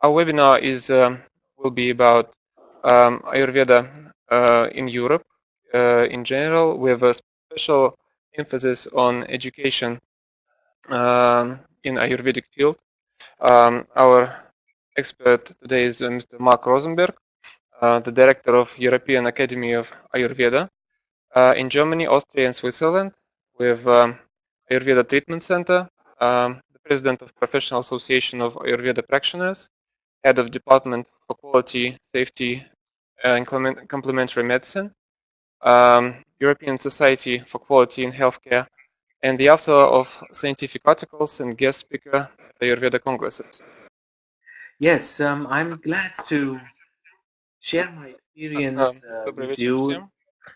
Our webinar will be about Ayurveda in Europe in general, with a special emphasis on education in Ayurvedic field. Our expert today is Mr. Mark Rosenberg, the director of European Academy of Ayurveda in Germany, Austria, and Switzerland, with Ayurveda Treatment Center, the president of Professional Association of Ayurveda Practitioners, head of Department for Quality, Safety, and Complementary Medicine, European Society for Quality in Healthcare, and the author of scientific articles and guest speaker at the Ayurveda Congresses. Yes, I'm glad to share my experience with you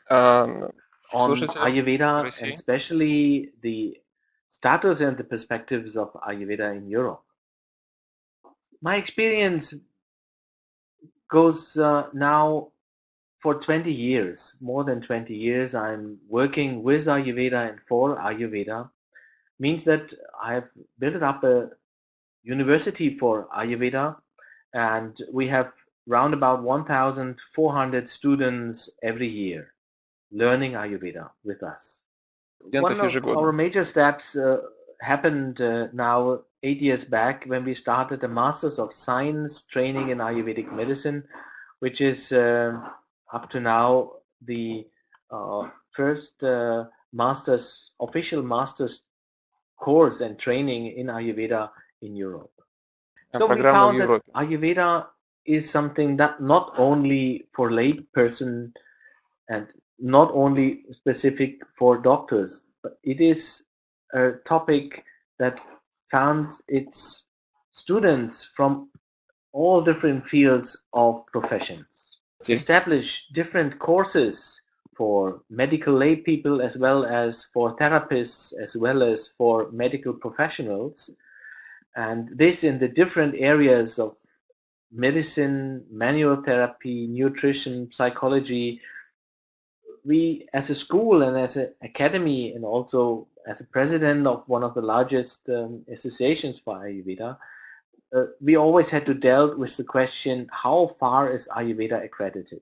on Ayurveda, and especially the status and the perspectives of Ayurveda in Europe. My experience goes now for 20 years, more than 20 years. I'm working with Ayurveda and for Ayurveda. Means that I've built up a university for Ayurveda, and we have round about 1,400 students every year learning Ayurveda with us. One of our major steps happened now 8 years back when we started a Masters of Science training in Ayurvedic medicine, which is up to now the first official master's course and training in Ayurveda in Europe. So we found that Ayurveda is something that not only for lay person and not only specific for doctors, but it is a topic that found its students from all different fields of professions. Establish different courses for medical lay people as well as for therapists as well as for medical professionals, and this in the different areas of medicine, manual therapy, nutrition, psychology. We as a school and as an academy and also as a president of one of the largest associations for Ayurveda, we always had to deal with the question, how far is Ayurveda accredited?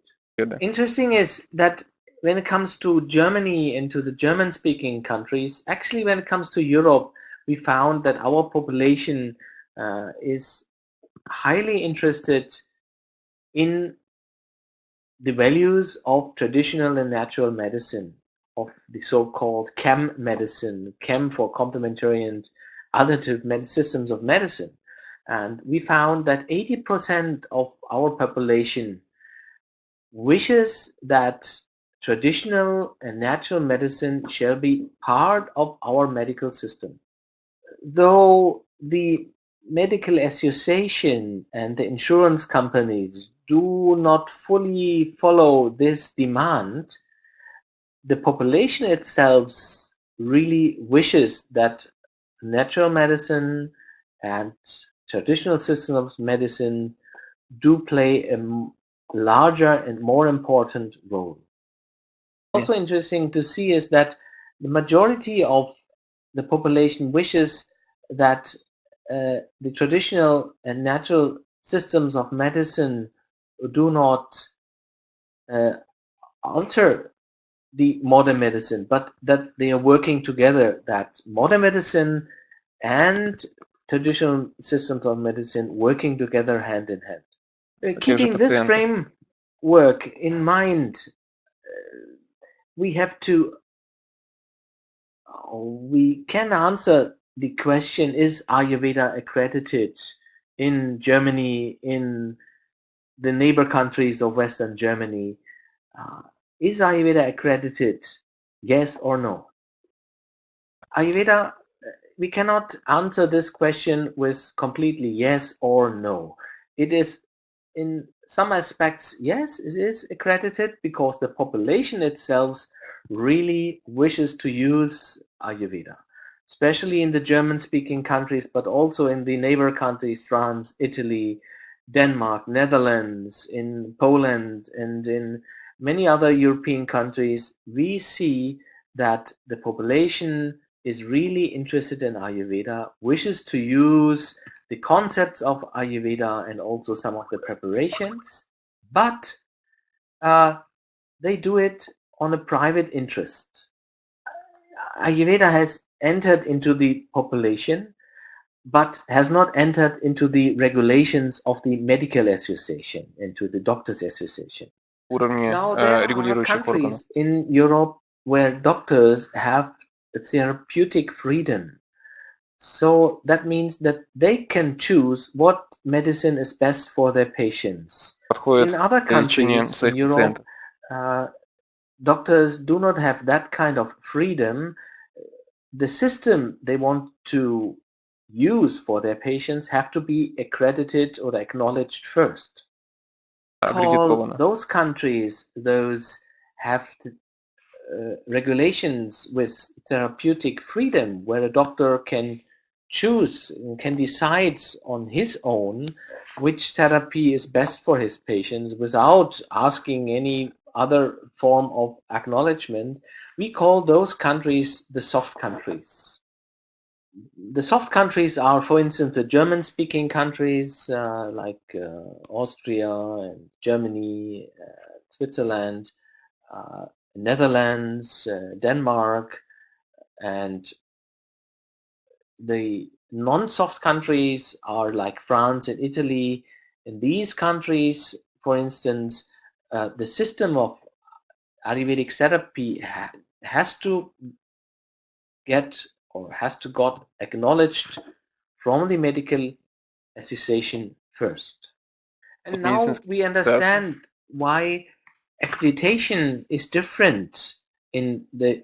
Interesting is that when it comes to Germany and to the German-speaking countries, actually when it comes to Europe, we found that our population is highly interested in the values of traditional and natural medicine, of the so-called CHEM medicine, CHEM for complementary and alternative systems of medicine. And we found that 80% of our population wishes that traditional and natural medicine shall be part of our medical system. Though the medical association and the insurance companies do not fully follow this demand, the population itself really wishes that natural medicine and traditional systems of medicine do play a larger and more important role. Also interesting to see is that the majority of the population wishes that the traditional and natural systems of medicine do not alter the modern medicine, but that they are working together, that modern medicine and traditional systems of medicine working together hand in hand. Keeping this framework in mind, we can answer the question, is Ayurveda accredited in Germany, in the neighbor countries of Western Germany? Is Ayurveda accredited? Yes or no? Ayurveda, we cannot answer this question with completely yes or no. It is in some aspects, yes, it is accredited because the population itself really wishes to use Ayurveda, especially in the German-speaking countries, but also in the neighbor countries, France, Italy, Denmark, Netherlands, in Poland, and in many other European countries. We see that the population is really interested in Ayurveda, wishes to use the concepts of Ayurveda and also some of the preparations, but they do it on a private interest. Ayurveda has entered into the population, but has not entered into the regulations of the medical association, into the doctors association. Now there are countries in Europe where doctors have therapeutic freedom. So that means that they can choose what medicine is best for their patients. In other countries in Europe, doctors do not have that kind of freedom. The system they want to use for their patients have to be accredited or acknowledged first. Call those countries, those have regulations with therapeutic freedom, where a doctor can choose, can decide on his own which therapy is best for his patients without asking any other form of acknowledgement. We call those countries the soft countries. The soft countries are, for instance, the German-speaking countries like Austria and Germany, Switzerland, Netherlands, Denmark, and the non-soft countries are like France and Italy. In these countries, for instance, the system of Ayurvedic therapy has to get or has to got acknowledged from the medical association first. And now we understand why accreditation is different in the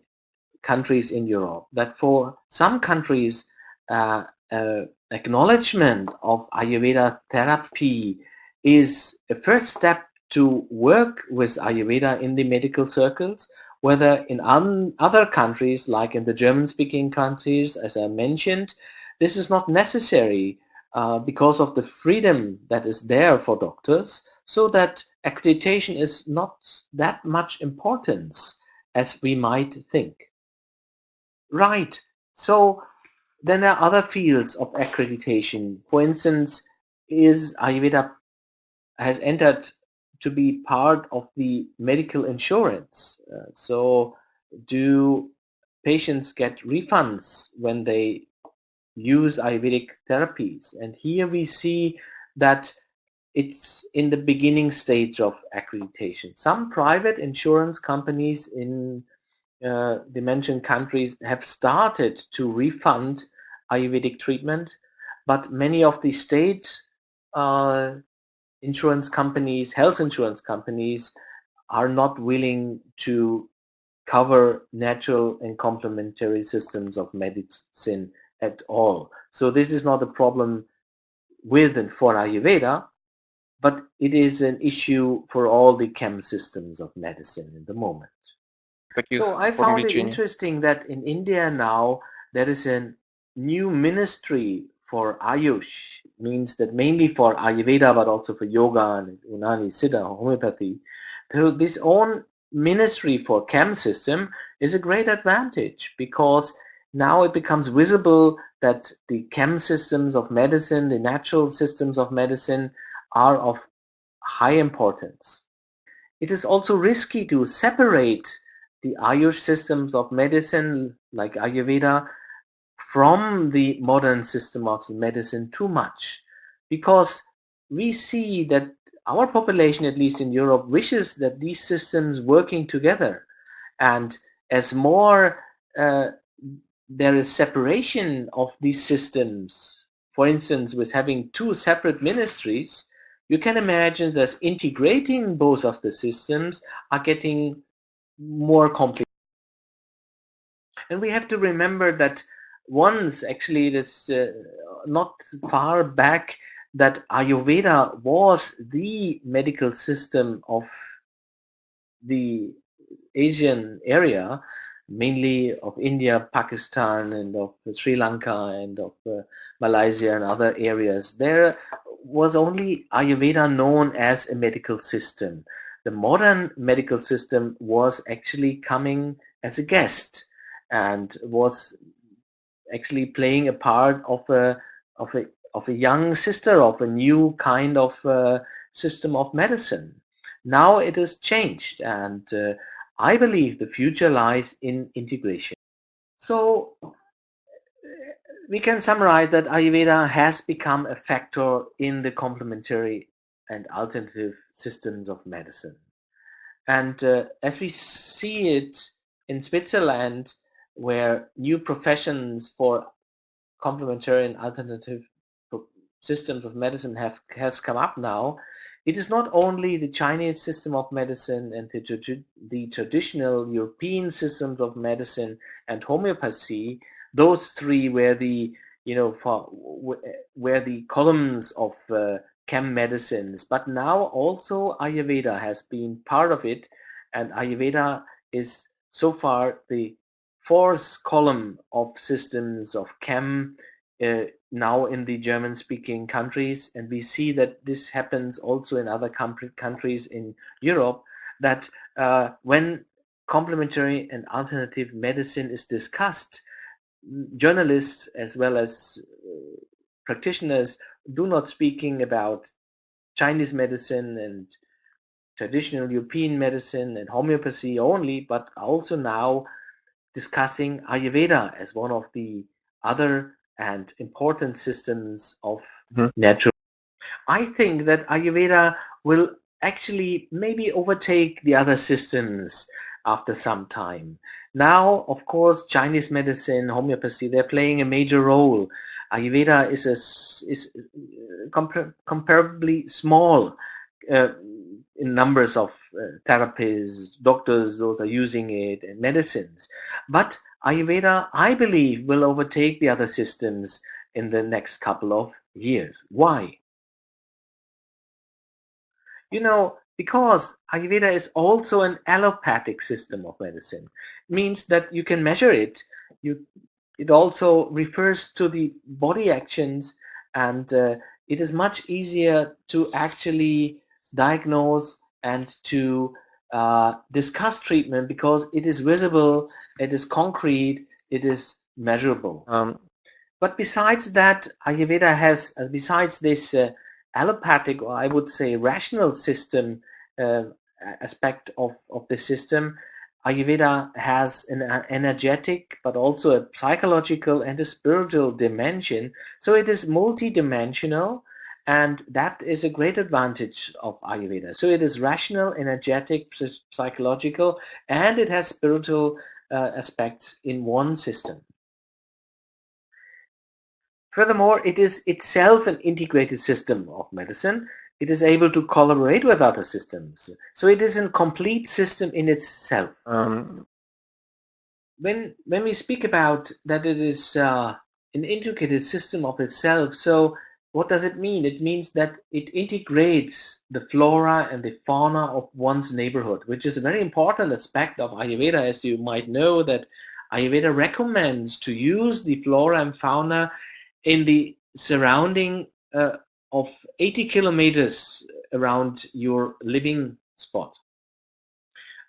countries in Europe. That for some countries, acknowledgement of Ayurveda therapy is a first step to work with Ayurveda in the medical circles, whether in other countries, like in the German-speaking countries, as I mentioned, this is not necessary because of the freedom that is there for doctors, so that accreditation is not that much importance as we might think. Right. So then there are other fields of accreditation. For instance, is Ayurveda has entered to be part of the medical insurance. So do patients get refunds when they use Ayurvedic therapies? And here we see that it's in the beginning stage of accreditation. Some private insurance companies in the mentioned countries have started to refund Ayurvedic treatment, but many of the state insurance companies, health insurance companies, are not willing to cover natural and complementary systems of medicine at all. So this is not a problem with and for Ayurveda, but it is an issue for all the chem systems of medicine in the moment. So I found it interesting that in India now there is a new ministry for Ayush, means that mainly for Ayurveda but also for yoga and Unani, Siddha, homeopathy. So this own ministry for chem system is a great advantage, because now it becomes visible that the chem systems of medicine, the natural systems of medicine, are of high importance. It is also risky to separate the Ayush systems of medicine, like Ayurveda, from the modern system of medicine too much, because we see that our population, at least in Europe, wishes that these systems working together. And as more there is separation of these systems, for instance, with having two separate ministries, you can imagine that integrating both of the systems are getting more complicated. And we have to remember that once, actually, that's not far back, that Ayurveda was the medical system of the Asian area, mainly of India, Pakistan, and of Sri Lanka, and of Malaysia and other areas. There was only Ayurveda known as a medical system. The modern medical system was actually coming as a guest and was actually playing a part of a a young sister of a new kind of system of medicine. Now it has changed, and I believe the future lies in integration. So we can summarize that Ayurveda has become a factor in the complementary and alternative systems of medicine. And as we see it in Switzerland, where new professions for complementary and alternative systems of medicine has come up now, it is not only the Chinese system of medicine and the traditional European systems of medicine and homeopathy, those three were the where the columns of chem medicines, but now also Ayurveda has been part of it, and Ayurveda is so far the fourth column of systems of chem now in the German-speaking countries, and we see that this happens also in other countries in Europe, that when complementary and alternative medicine is discussed, journalists as well as practitioners do not speaking about Chinese medicine and traditional European medicine and homeopathy only, but also now discussing Ayurveda as one of the other and important systems of natural. I think that Ayurveda will actually maybe overtake the other systems after some time. Now, of course, Chinese medicine, homeopathy, they're playing a major role. Ayurveda is comparably small in numbers of therapists, doctors, those are using it, and medicines. But Ayurveda, I believe, will overtake the other systems in the next couple of years. Why? Because Ayurveda is also an allopathic system of medicine. It means that you can measure it. It also refers to the body actions, and it is much easier to actually diagnose and to discuss treatment because it is visible, it is concrete, it is measurable. But besides that, Ayurveda has, besides this allopathic, or I would say rational system aspect of the system, Ayurveda has an energetic but also a psychological and a spiritual dimension. So it is multidimensional, and that is a great advantage of Ayurveda. So it is rational, energetic, psychological, and it has spiritual aspects in one system. Furthermore, it is itself an integrated system of medicine. It is able to collaborate with other systems. So it is a complete system in itself. When we speak about that it is an integrated system of itself, so what does it mean? It means that it integrates the flora and the fauna of one's neighborhood, which is a very important aspect of Ayurveda. As you might know, that Ayurveda recommends to use the flora and fauna in the surrounding of 80 kilometers around your living spot.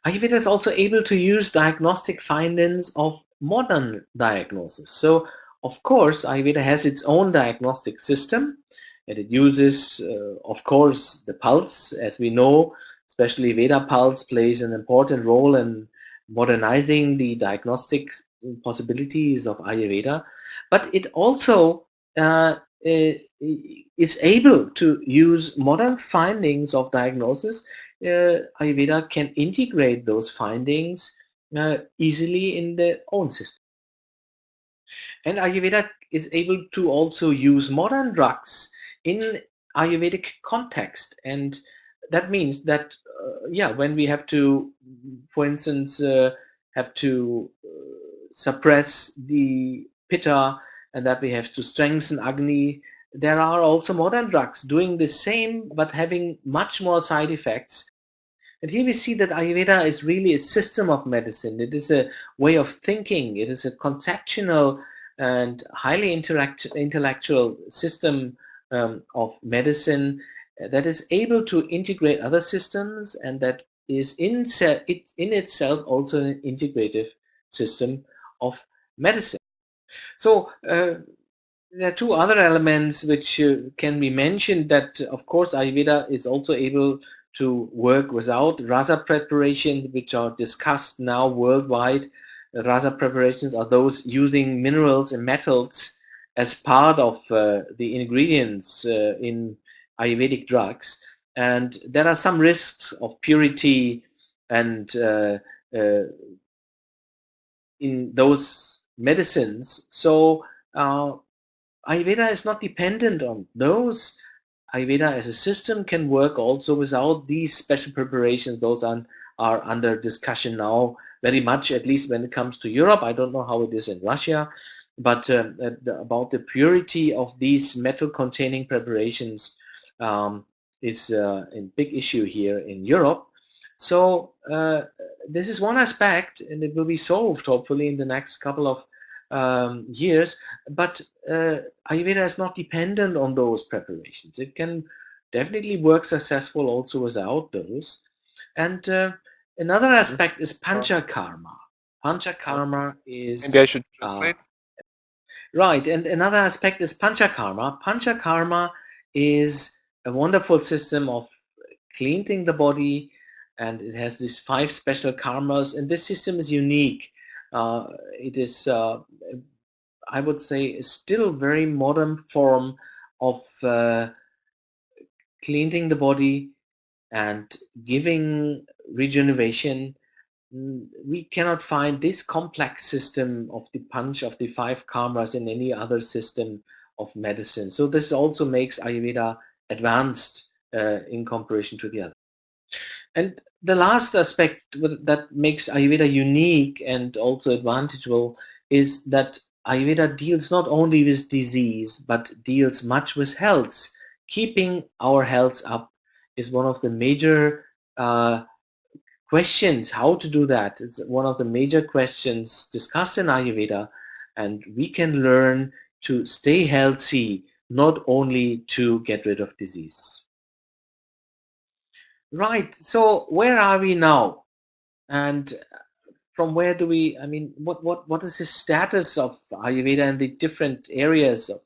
Ayurveda is also able to use diagnostic findings of modern diagnosis. So, of course, Ayurveda has its own diagnostic system, and it uses, of course, the pulse. As we know, especially Veda pulse plays an important role in modernizing the diagnostic possibilities of Ayurveda. But it also is able to use modern findings of diagnosis. Ayurveda can integrate those findings easily in their own system. And Ayurveda is able to also use modern drugs in Ayurvedic context. And that means that, when we have to, for instance, have to suppress the pitta, and that we have to strengthen Agni, there are also modern drugs doing the same but having much more side effects. And here we see that Ayurveda is really a system of medicine. It is a way of thinking. It is a conceptual and highly intellectual system of medicine that is able to integrate other systems, and that is in itself also an integrative system of medicine. So there are two other elements which can be mentioned. That of course Ayurveda is also able to work without rasa preparations, which are discussed now worldwide. Rasa preparations are those using minerals and metals as part of the ingredients in Ayurvedic drugs, and there are some risks of purity and in those medicines. So Ayurveda is not dependent on those. Ayurveda as a system can work also without these special preparations. Those are under discussion now very much, at least when it comes to Europe. I don't know how it is in Russia, but about the purity of these metal-containing preparations is a big issue here in Europe. So this is one aspect, and it will be solved hopefully in the next couple of years. But Ayurveda is not dependent on those preparations. It can definitely work successful also without those. And another aspect is panchakarma. Panchakarma is maybe I should translate. Right, and another aspect is panchakarma. Panchakarma is a wonderful system of cleansing the body, and it has these 5 special karmas, and this system is unique. It is, I would say, still very modern form of cleansing the body and giving regeneration. We cannot find this complex system of the punch of the 5 karmas in any other system of medicine. So this also makes Ayurveda advanced in comparison to the other. And the last aspect that makes Ayurveda unique and also advantageable is that Ayurveda deals not only with disease, but deals much with health. Keeping our health up is one of the major questions. How to do that? It's one of the major questions discussed in Ayurveda, and we can learn to stay healthy, not only to get rid of disease. Right. So where are we now? And from where do we? I mean, what is the status of Ayurveda in the different areas of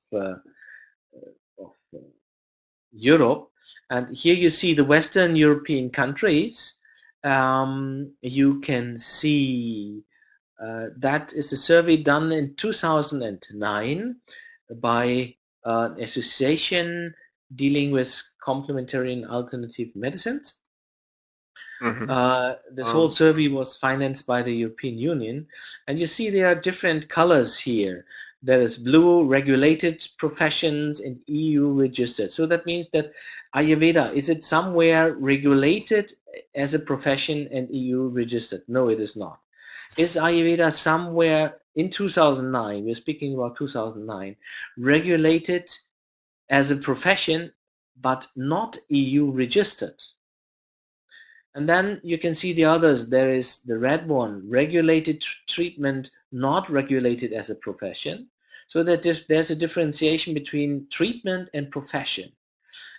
Europe? And here you see the Western European countries. You can see that is a survey done in 2009 by an association dealing with complementary and alternative medicines. This whole survey was financed by the European Union, and you see there are different colors here. There is blue, regulated professions, and EU registered. So that means that Ayurveda, is it somewhere regulated as a profession and EU registered? No, it is not. Is Ayurveda somewhere in 2009, we're speaking about 2009, regulated as a profession but not EU registered? And then you can see the others. There is the red one, regulated treatment, not regulated as a profession. So that there's a differentiation between treatment and profession.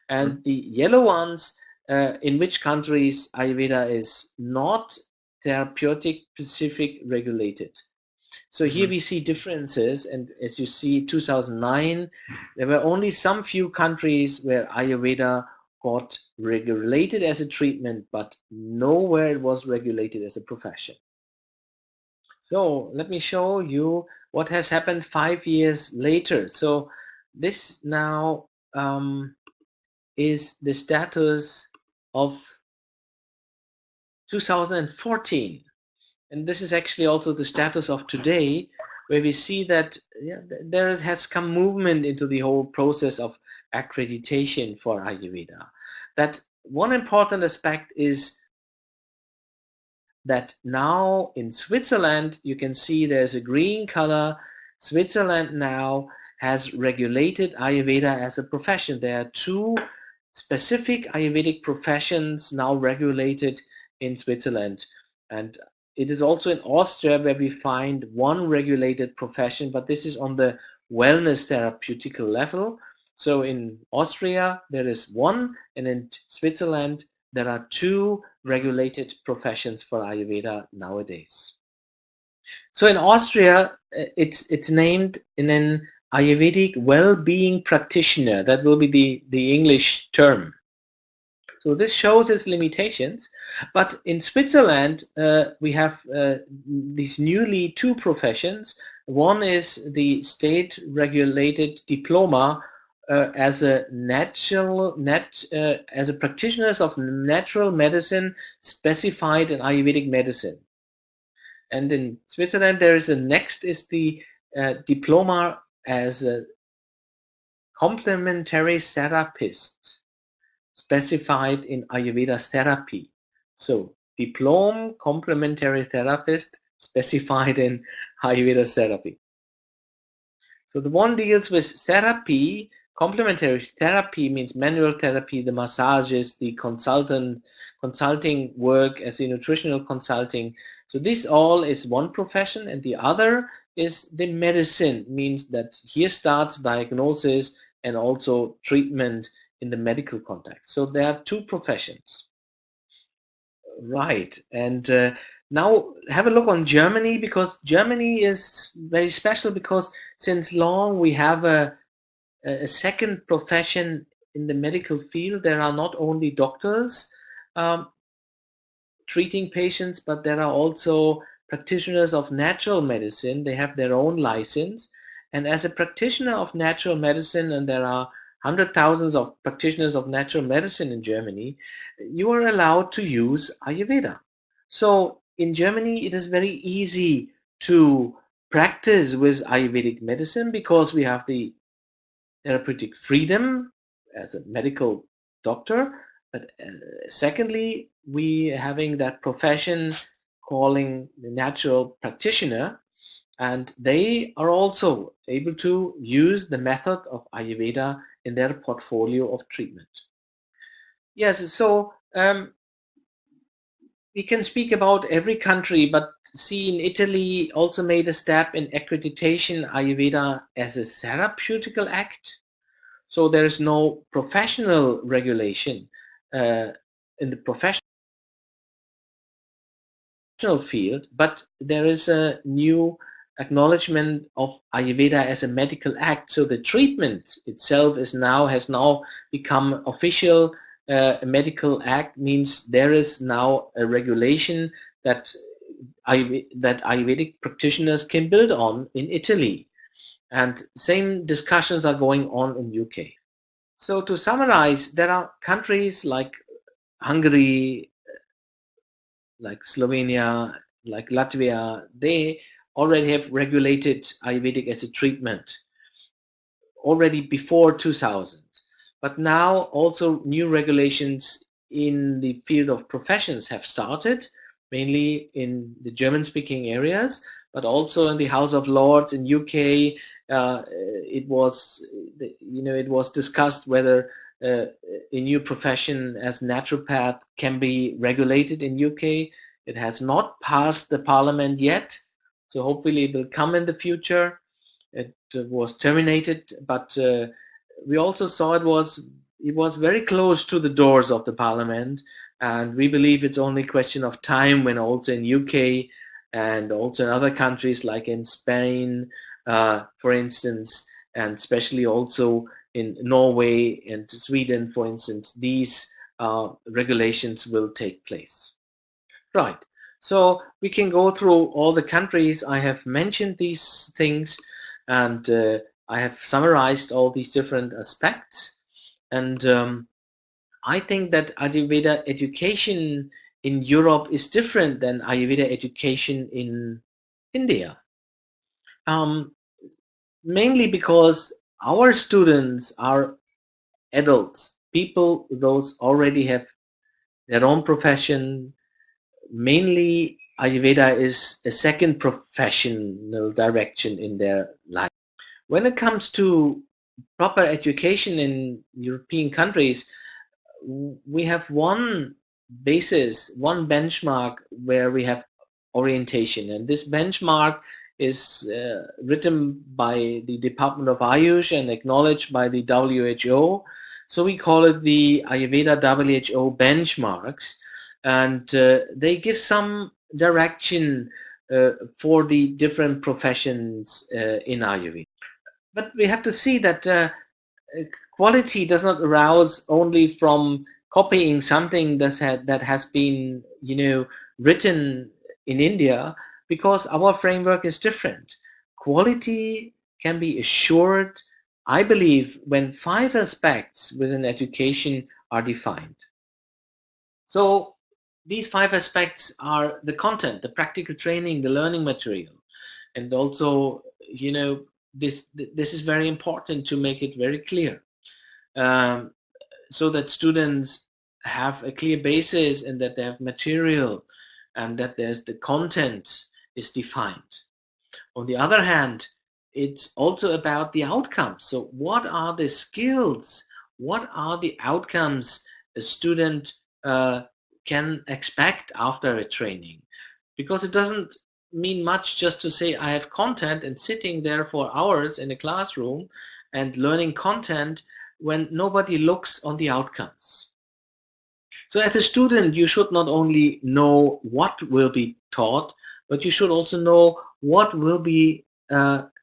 And the yellow ones, in which countries Ayurveda is not therapeutic specific regulated. So here we see differences, and as you see, 2009, there were only some few countries where Ayurveda got regulated as a treatment, but nowhere it was regulated as a profession. So let me show you what has happened 5 years later. So this now is the status of 2014. And this is actually also the status of today, where we see that there has come movement into the whole process of accreditation for Ayurveda. That one important aspect is that now in Switzerland, you can see there's a green color. Switzerland now has regulated Ayurveda as a profession. There are 2 specific Ayurvedic professions now regulated in Switzerland. And it is also in Austria where we find 1 regulated profession, but this is on the wellness therapeutical level. So in Austria, there is 1, and in Switzerland, there are 2 regulated professions for Ayurveda nowadays. So in Austria, it's named in an Ayurvedic well-being practitioner. That will be the English term. So this shows its limitations. But in Switzerland, we have these newly two professions. One is the state-regulated diploma as a as a practitioners of natural medicine specified in Ayurvedic medicine. And in Switzerland, there is a next is the diploma as a complementary therapist specified in Ayurveda therapy. So diploma complementary therapist specified in Ayurveda therapy. So the one deals with therapy. Complementary therapy means manual therapy, the massages, the consulting work as a nutritional consulting. So this all is one profession, and the other is the medicine, means that here starts diagnosis and also treatment in the medical context. So there are two professions. Right. And now have a look on Germany, because Germany is very special because since long we have a second profession in the medical field. There are not only doctors treating patients, but there are also practitioners of natural medicine. They have their own license. And as a practitioner of natural medicine, and there are hundred thousands of practitioners of natural medicine in Germany, you are allowed to use Ayurveda. So in Germany, it is very easy to practice with Ayurvedic medicine because we have the therapeutic freedom as a medical doctor. But secondly, we having that profession calling the natural practitioner, and they are also able to use the method of Ayurveda in their portfolio of treatment. Yes, so we can speak about every country, but see, in Italy also made a step in accreditation Ayurveda as a therapeutical act. So there is no professional regulation in the professional field, but there is a new acknowledgement of Ayurveda as a medical act. So the treatment itself has now become official. A medical act means there is now a regulation that Ayurvedic practitioners can build on in Italy, and same discussions are going on in UK. So to summarize, there are countries like Hungary, like Slovenia, like Latvia. They already have regulated Ayurvedic as a treatment already before 2000. But now also new regulations in the field of professions have started, mainly in the German-speaking areas, but also in the House of Lords in UK. It was discussed whether a new profession as naturopath can be regulated in UK. It has not passed the parliament yet, so hopefully it will come in the future. It was terminated, but we also saw it was very close to the doors of the parliament, and we believe it's only a question of time when also in UK and also in other countries like in Spain, for instance, and especially also in Norway and Sweden, for instance, these regulations will take place. Right. So we can go through all the countries. I have mentioned these things, and I have summarized all these different aspects. And I think that Ayurveda education in Europe is different than Ayurveda education in India. Mainly because our students are adults, people those already have their own profession. Mainly Ayurveda is a second professional direction in their life. When it comes to proper education in European countries, we have one basis, one benchmark where we have orientation, and this benchmark is written by the Department of Ayush and acknowledged by the WHO. So we call it the Ayurveda WHO benchmarks, and they give some direction for the different professions in Ayurveda. But we have to see that quality does not arouse only from copying something that has been, written in India, because our framework is different. Quality can be assured, I believe, when 5 aspects within education are defined. So these 5 aspects are the content, the practical training, the learning material, and also, this is very important to make it very clear, um, so that students have a clear basis and that they have material and that there's the content is defined. On the other hand, it's also about the outcomes. So what are the skills? What are the outcomes a student can expect after a training? Because it doesn't mean much just to say I have content and sitting there for hours in a classroom and learning content when nobody looks on the outcomes. So as a student, you should not only know what will be taught, but you should also know what will be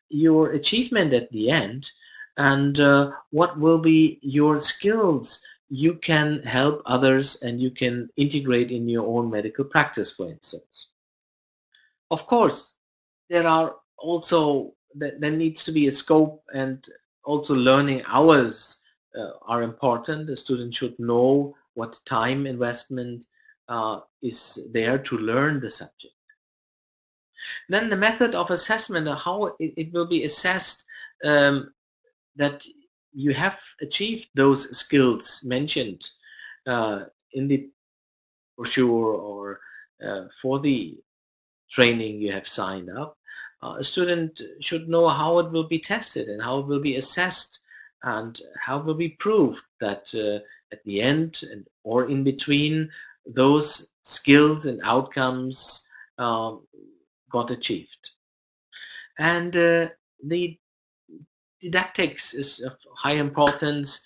your achievement at the end, and what will be your skills you can help others and you can integrate in your own medical practice, for instance. Of course, there needs to be a scope, and also learning hours are important. The student should know what time investment is there to learn the subject. Then the method of assessment, how it will be assessed that you have achieved those skills mentioned in the brochure or for the training you have signed up. A student should know how it will be tested and how it will be assessed and how it will be proved that at the end or in between, those skills and outcomes got achieved. And the didactics is of high importance,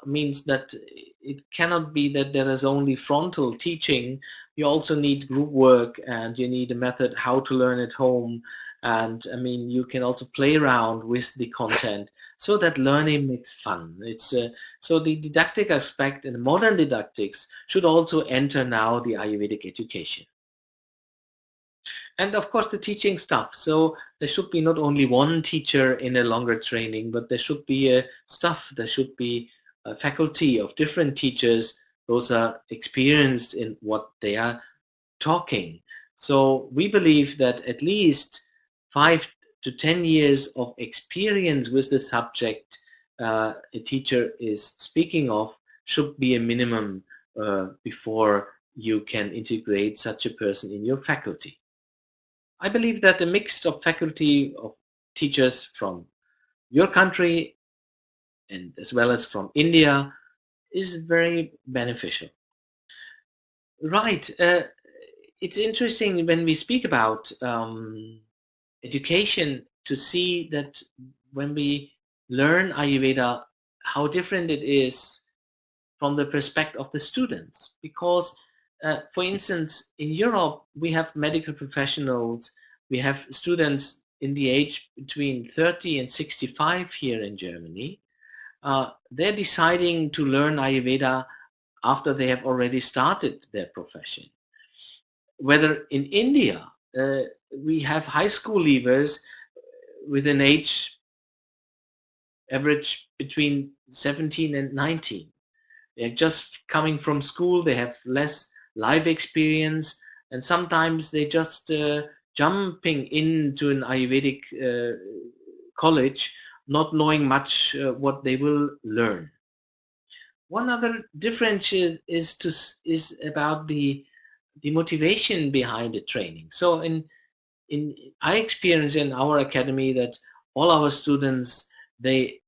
means that it cannot be that there is only frontal teaching. You also need group work, and you need a method how to learn at home. And I mean, you can also play around with the content so that learning makes fun. It's so the didactic aspect in modern didactics should also enter now the Ayurvedic education. And of course, the teaching staff. So there should be not only one teacher in a longer training, but there should be a staff. There should be a faculty of different teachers. Those are experienced in what they are talking. So we believe that at least 5 to 10 years of experience with the subject a teacher is speaking of should be a minimum before you can integrate such a person in your faculty. I believe that a mix of faculty of teachers from your country and as well as from India is very beneficial. Right. It's interesting when we speak about education to see that when we learn Ayurveda, how different it is from the perspective of the students. Because, for instance, in Europe, we have medical professionals, we have students in the age between 30 and 65 here in Germany. They're deciding to learn Ayurveda after they have already started their profession. Whether in India, we have high school leavers with an age average between 17 and 19. They're just coming from school, they have less life experience, and sometimes they just jumping into an Ayurvedic college, not knowing much what they will learn. One other difference is about the motivation behind the training. So in I experience in our academy that all our students they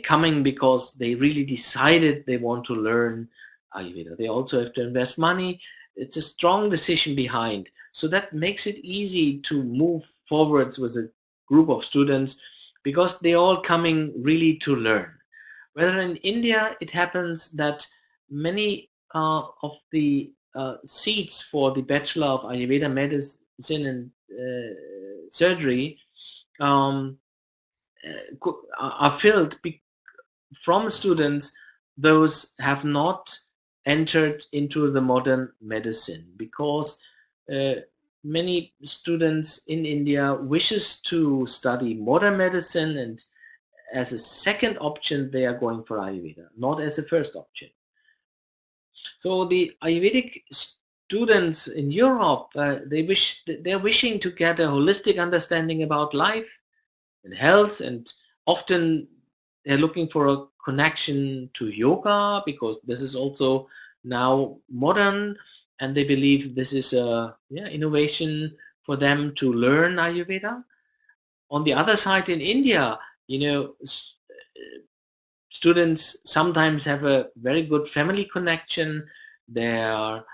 coming because they really decided they want to learn Ayurveda. They also have to invest money. It's a strong decision behind. So that makes it easy to move forwards with a group of students because they all coming really to learn. Whether in India, it happens that many of the seats for the Bachelor of Ayurveda Medicine and Surgery are filled from students those have not entered into the modern medicine, because many students in India wishes to study modern medicine, and as a second option they are going for Ayurveda, not as a first option. So the Ayurvedic students in Europe, they're wishing to get a holistic understanding about life and health, and often they're looking for a connection to yoga, because this is also now modern, and they believe this is a innovation for them to learn Ayurveda. On the other side, in India, students sometimes have a very good family connection. There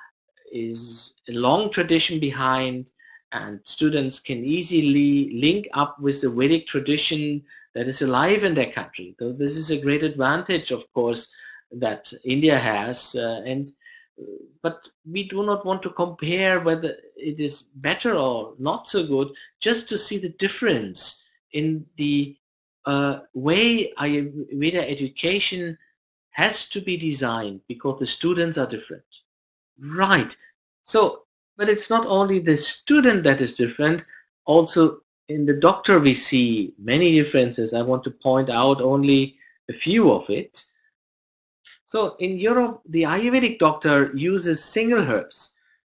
is a long tradition behind, and students can easily link up with the Vedic tradition that is alive in their country. So this is a great advantage, of course, that India has, but we do not want to compare whether it is better or not so good, just to see the difference in the way Ayurveda education has to be designed, because the students are different. Right. So, but it's not only the student that is different, also in the doctor we see many differences. I want to point out only a few of it. So in Europe, the Ayurvedic doctor uses single herbs,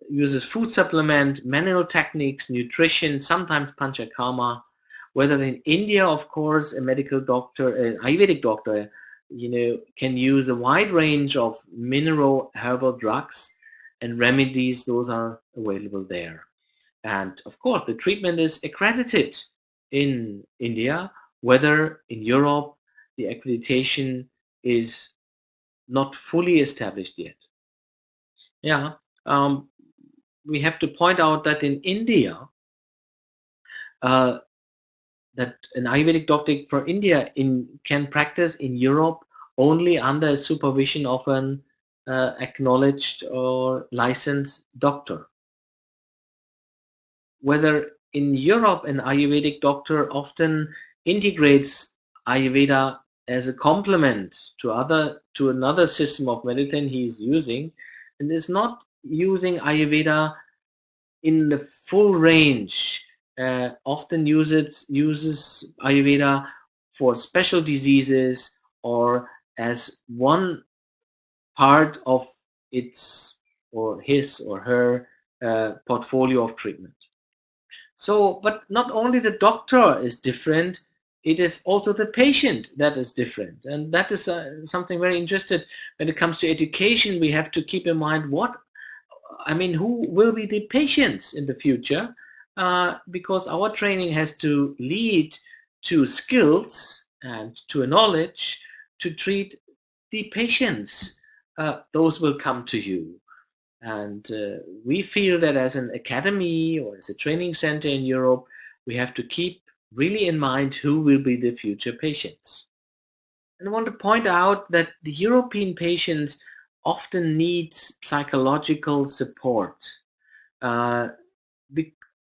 uses food supplement, manual techniques, nutrition, sometimes panchakarma. Whether in India, of course, a medical doctor, an Ayurvedic doctor, can use a wide range of mineral herbal drugs and remedies. Those are available there. And of course, the treatment is accredited in India, whether in Europe, the accreditation is not fully established yet. Yeah, we have to point out that in India, that an Ayurvedic doctor for India can practice in Europe only under supervision of an acknowledged or licensed doctor. Whether in Europe, an Ayurvedic doctor often integrates Ayurveda as a complement to another system of medicine he is using, and is not using Ayurveda in the full range. Often uses Ayurveda for special diseases, or as one part of its or his or her portfolio of treatment. So, but not only the doctor is different, it is also the patient that is different. And that is something very interesting. When it comes to education, we have to keep in mind who will be the patients in the future, because our training has to lead to skills and to a knowledge to treat the patients. Those will come to you. And we feel that as an academy or as a training center in Europe, we have to keep really in mind who will be the future patients. And I want to point out that the European patients often need psychological support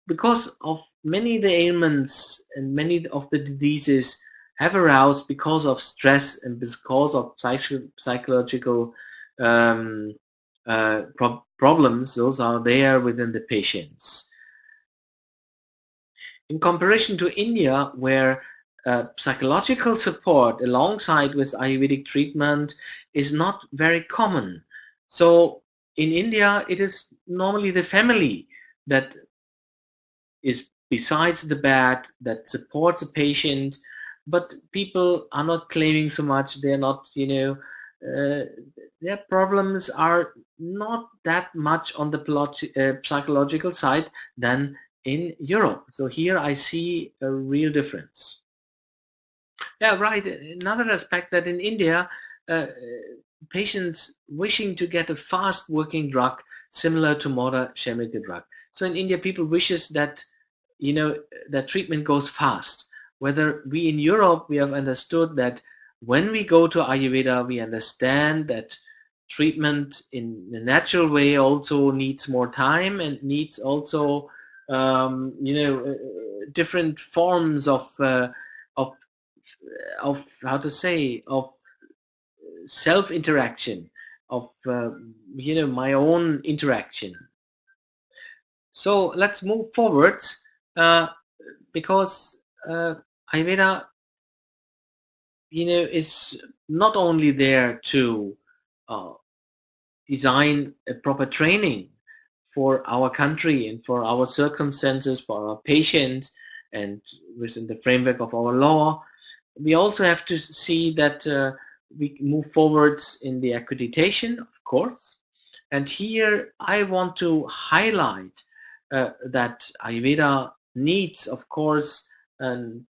because of many of the ailments and many of the diseases have aroused because of stress and because of psychological problems. Those are there within the patients. In comparison to India, where psychological support alongside with Ayurvedic treatment is not very common. So in India, it is normally the family that is besides the bed, that supports a patient, but people are not claiming so much. They're not, their problems are not that much on the psychological side than in Europe. So here I see a real difference. Yeah, right. Another aspect that in India, patients wishing to get a fast working drug similar to modern chemical drug. So in India, people wishes that that treatment goes fast. Whether we in Europe, we have understood that when we go to Ayurveda, we understand that treatment in the natural way also needs more time and needs also different forms of how to say, of self interaction, of my own interaction. So let's move forward, because Ayurveda is not only there to design a proper training for our country and for our circumstances, for our patients, and within the framework of our law. We also have to see that we move forwards in the accreditation, of course. And here I want to highlight that Ayurveda needs, of course, and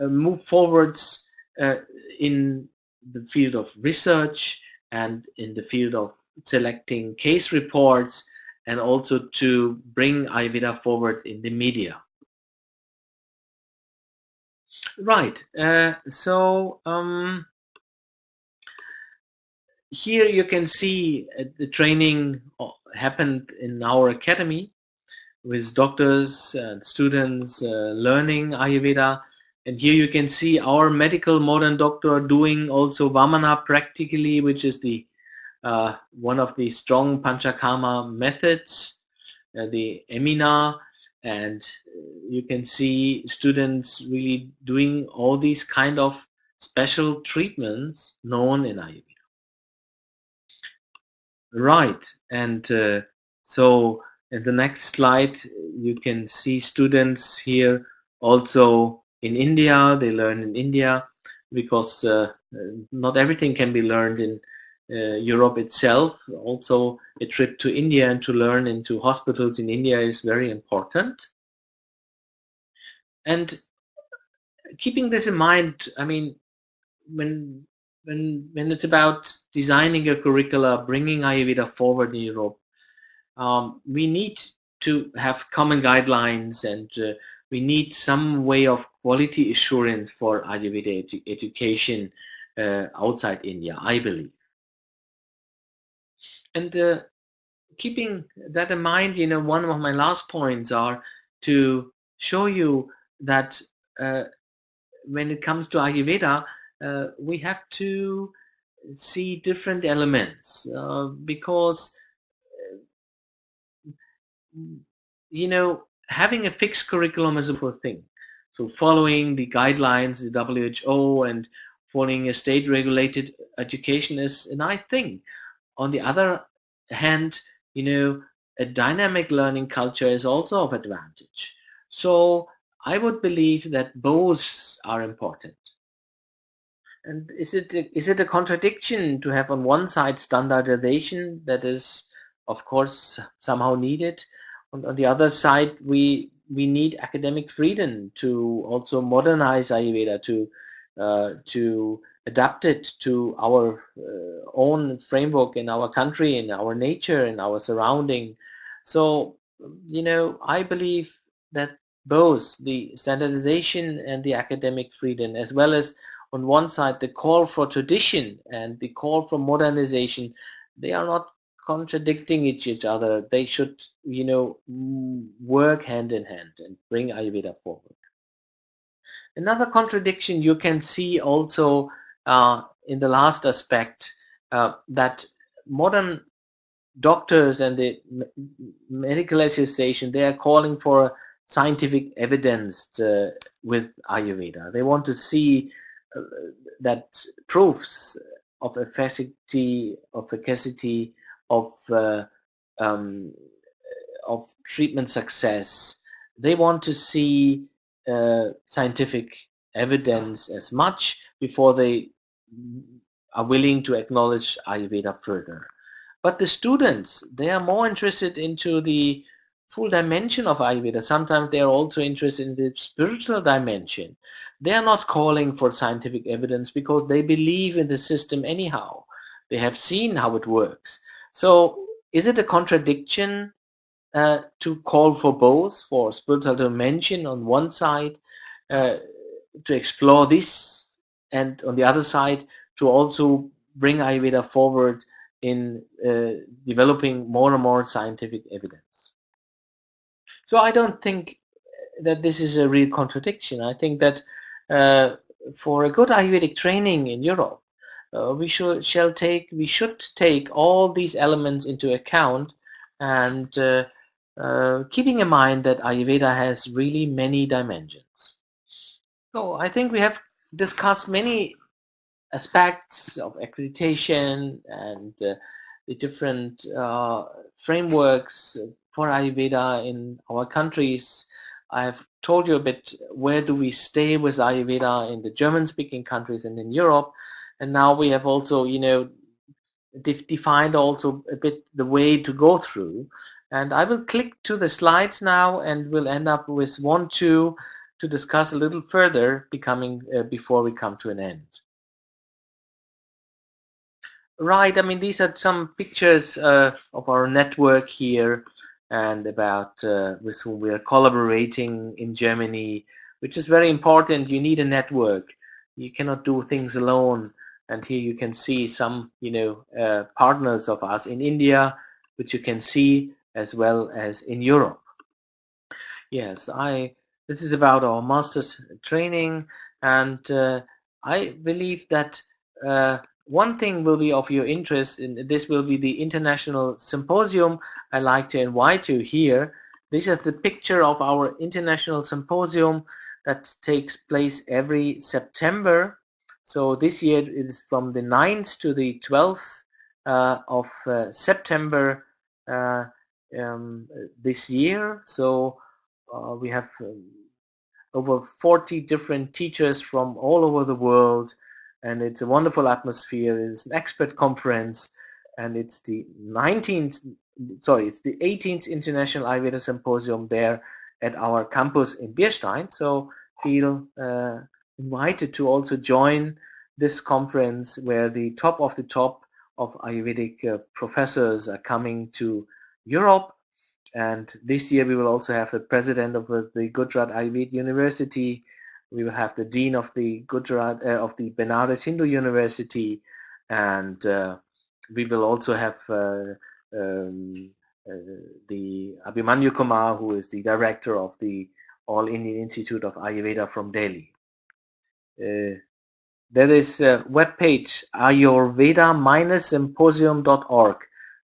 move forwards in the field of research and in the field of selecting case reports, and also to bring Ayurveda forward in the media. Right. So here you can see the training happened in our academy with doctors and students learning Ayurveda. And here you can see our medical modern doctor doing also Vamana practically, which is the one of the strong Panchakarma methods, the Emina. And you can see students really doing all these kind of special treatments known in Ayurveda. Right. And so in the next slide, you can see students here also in India. They learn in India because not everything can be learned in Europe itself. Also, a trip to India and to learn into hospitals in India is very important. And keeping this in mind, I mean, when it's about designing a curricula, bringing Ayurveda forward in Europe, we need to have common guidelines, and we need some way of quality assurance for Ayurveda education outside India, I believe. And keeping that in mind, one of my last points are to show you that when it comes to Ayurveda, we have to see different elements because having a fixed curriculum is a poor thing. So following the guidelines, the WHO, and following a state-regulated education is a nice thing. On the other hand, a dynamic learning culture is also of advantage. So I would believe that both are important. And is it a contradiction to have on one side standardization that is, of course, somehow needed? On the other side, we need academic freedom to also modernize Ayurveda, to adapt it to our own framework in our country, in our nature, in our surrounding. So, I believe that both the standardization and the academic freedom, as well as on one side the call for tradition and the call for modernization, they are not contradicting each other. They should, work hand in hand and bring Ayurveda forward. Another contradiction you can see also in the last aspect, that modern doctors and the medical association, they are calling for scientific evidence with Ayurveda. They want to see that proofs of efficacy, of treatment success. They want to see scientific evidence as much before they are willing to acknowledge Ayurveda further. But the students, they are more interested into the full dimension of Ayurveda. Sometimes they are also interested in the spiritual dimension. They are not calling for scientific evidence because they believe in the system anyhow. They have seen how it works. So is it a contradiction to call for both, for spiritual dimension on one side, to explore this, and on the other side to also bring Ayurveda forward in developing more and more scientific evidence? So I don't think that this is a real contradiction. I think that for a good Ayurvedic training in Europe, we should take all these elements into account, and keeping in mind that Ayurveda has really many dimensions. So I think we have discussed many aspects of accreditation and the different frameworks for Ayurveda in our countries. I've told you a bit where do we stay with Ayurveda in the German-speaking countries and in Europe, and now we have also, defined also a bit the way to go through. And I will click to the slides now, and we'll end up with 1, 2 to discuss a little further, before we come to an end. Right. I mean, these are some pictures of our network here, and about with whom we are collaborating in Germany, which is very important. You need a network. You cannot do things alone. And here you can see some, partners of us in India, which you can see, as well as in Europe. Yes, this is about our master's training, and I believe that one thing will be of your interest, and this will be the International Symposium. I'd like to invite you here. This is the picture of our International Symposium that takes place every September. So this year it is from the 9th to the 12th of September this year. So we have over 40 different teachers from all over the world, and it's a wonderful atmosphere. It's an expert conference, and it's the 18th International Ayurveda Symposium there at our campus in Bierstein. So feel invited to also join this conference, where the top of Ayurvedic professors are coming to Europe. And this year we will also have the president of the Gujarat Ayurveda University. We will have the dean of the Benares Hindu University, and we will also have um, the Abhimanyu Kumar, who is the director of the All Indian Institute of Ayurveda from Delhi. There is a webpage, ayurveda-symposium.org.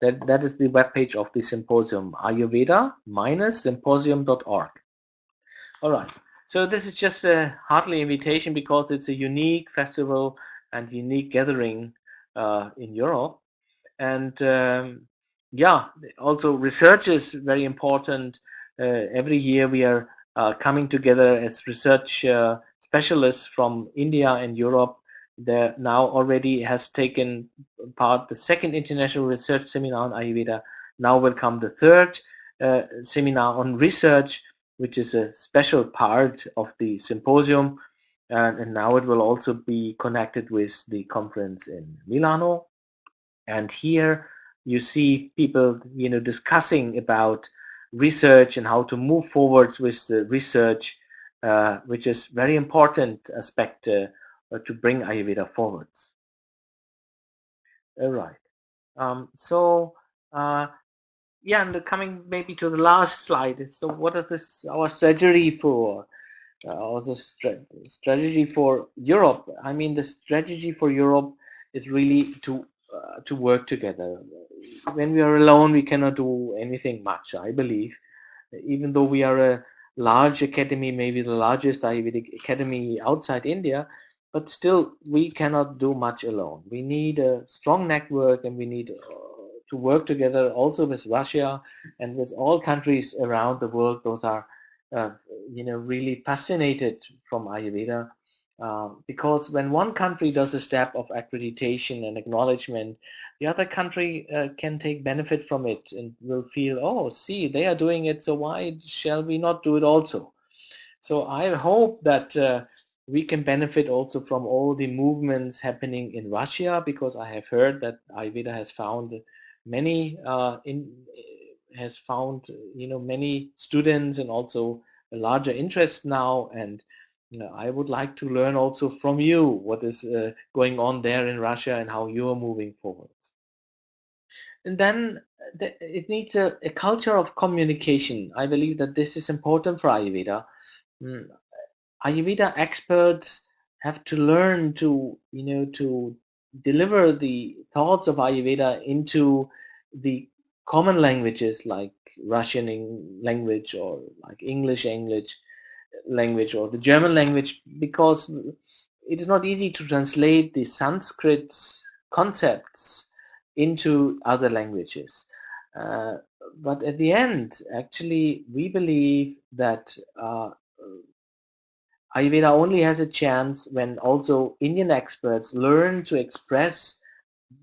That is the webpage of the symposium, ayurveda-symposium.org. All right. So this is just a hearty invitation, because it's a unique festival and unique gathering in Europe. And also research is very important. Every year we are coming together as research specialists from India and Europe. There now already has taken part the second international research seminar on Ayurveda. Now will come the third seminar on research, which is a special part of the symposium. And now it will also be connected with the conference in Milano. And here you see people, discussing about research and how to move forward with the research, which is very important aspect to bring Ayurveda forwards. All right. And coming maybe to the last slide. So what is our strategy for strategy for Europe? I mean, the strategy for Europe is really to work together. When we are alone, we cannot do anything much, I believe. Even though we are a large academy, maybe the largest Ayurvedic academy outside India, but still we cannot do much alone. We need a strong network, and we need to work together also with Russia and with all countries around the world. Those are really fascinated from Ayurveda, because when one country does a step of accreditation and acknowledgement, the other country can take benefit from it and will feel, oh, see, they are doing it, so why shall we not do it also? So I hope that we can benefit also from all the movements happening in Russia, because I have heard that Ayurveda has found many many students, and also a larger interest now. And I would like to learn also from you what is going on there in Russia and how you are moving forward. And then it needs a culture of communication. I believe that this is important for Ayurveda. Ayurveda experts have to learn to, to deliver the thoughts of Ayurveda into the common languages like Russian language or like English language or the German language, because it is not easy to translate the Sanskrit concepts into other languages. Uh, but at the end, actually, we believe that Ayurveda only has a chance when also Indian experts learn to express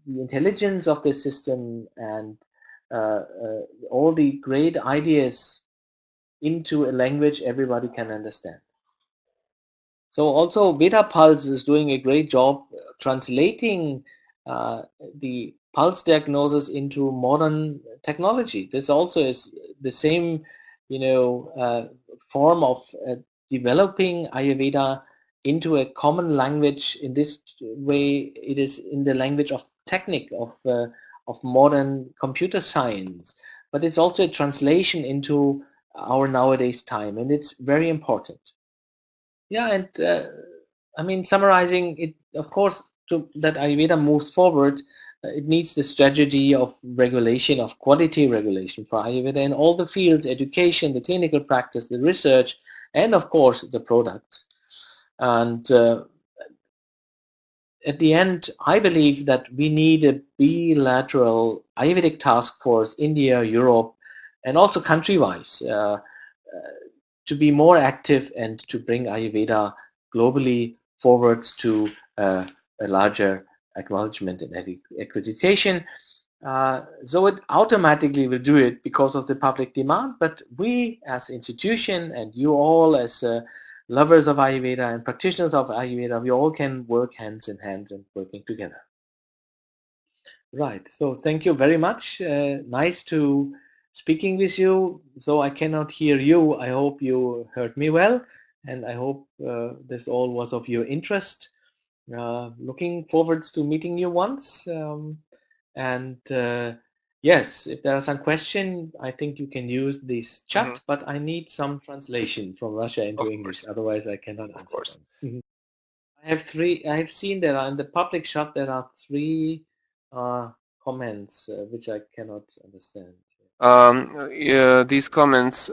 the intelligence of the system and all the great ideas into a language everybody can understand. So also Veda Pulse is doing a great job translating the pulse diagnosis into modern technology. This also is the same, form of developing Ayurveda into a common language. In this way, it is in the language of technique of modern computer science, but it's also a translation into our nowadays time, and it's very important. Yeah, and I mean, summarizing it, of course, that Ayurveda moves forward, it needs the strategy of regulation, of quality regulation for Ayurveda in all the fields: education, the clinical practice, the research, and of course, the products. And at the end, I believe that we need a bilateral Ayurvedic task force, India, Europe, and also country-wise, to be more active and to bring Ayurveda globally forwards to a larger acknowledgement and accreditation. So it automatically will do it because of the public demand, but we as institution and you all as lovers of Ayurveda and practitioners of Ayurveda, we all can work hands in hands and working together. Right. So thank you very much. Nice to speaking with you. So I cannot hear you. I hope you heard me well, and I hope this all was of your interest. Looking forward to meeting you once. And yes, if there are some questions, I think you can use this chat, but I need some translation from Russia into English. Otherwise, I cannot answer them. I have three. I have seen there are in the public chat there are three comments which I cannot understand. These comments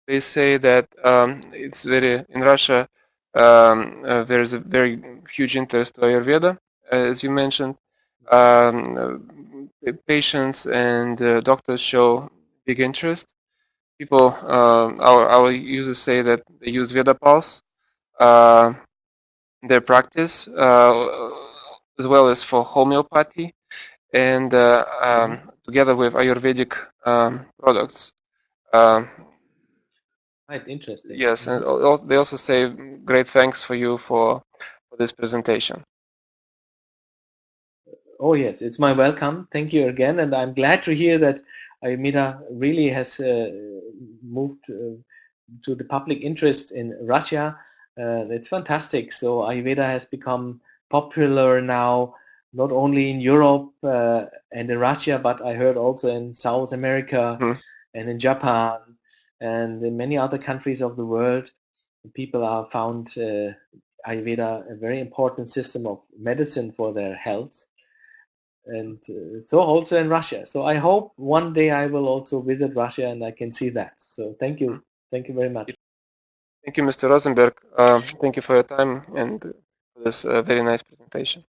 they say that it's very in Russia. There's a very huge interest to Ayurveda, as you mentioned. Patients and doctors show big interest. People, our users say that they use Veda Pulse in their practice, as well as for homeopathy, and together with Ayurvedic products. Quite interesting. Yes, and they also say great thanks for you for this presentation. Oh yes, it's my welcome. Thank you again, and I'm glad to hear that Ayurveda really has moved to the public interest in Russia. It's fantastic. So Ayurveda has become popular now, not only in Europe and in Russia, but I heard also in South America and in Japan and in many other countries of the world. People are found Ayurveda a very important system of medicine for their health. And so also in Russia. So I hope one day I will also visit Russia and I can see that. So thank you. Thank you very much. Thank you, Mr. Rosenberg. Thank you for your time and for this very nice presentation.